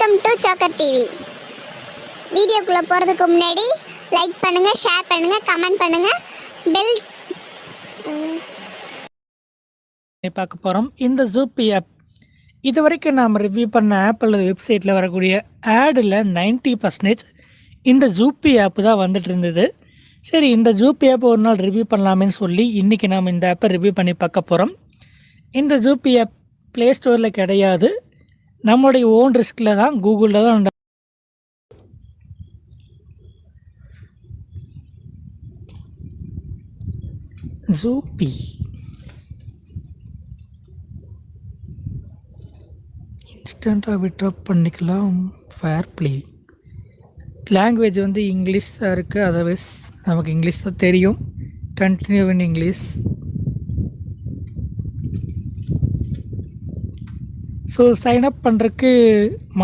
Welcome to choker TV. வீடியோக்குள்ளே போகிறதுக்கு முன்னாடி லைக் பண்ணுங்கள், ஷேர் பண்ணுங்கள், கமெண்ட் பண்ணுங்கள், பெல் பார்க்க போகிறோம். இந்த ஜூப்பி ஆப் இது வரைக்கும் நாம் ரிவ்யூ பண்ண ஆப் அல்லது வெப்சைட்டில் வரக்கூடிய ஆடில் 90% இந்த ஜூப்பி ஆப் தான் வந்துட்டு இருந்தது. சரி, இந்த ஜூப்பி ஆப் ஒரு நாள் ரிவ்யூ பண்ணலாமேன்னு சொல்லி இன்றைக்கி நாம் இந்த ஆப்பை ரிவ்யூ பண்ணி பார்க்க போகிறோம். இந்த ஜூப்பி ஆப் ப்ளே ஸ்டோரில் கிடையாது, நம்மளுடைய ஓன் ரிஸ்கில் தான், கூகுளில் தான். ஜூப்பி இன்ஸ்டண்ட்டாக விட்ரா பண்ணிக்கலாம். ஃபேர் ப்ளே லாங்குவேஜ் வந்து இங்கிலீஷாக இருக்குது, அதர்வைஸ் நமக்கு இங்கிலீஷ் தான் தெரியும். Continue in English. So sign up பண்ணுறதுக்கு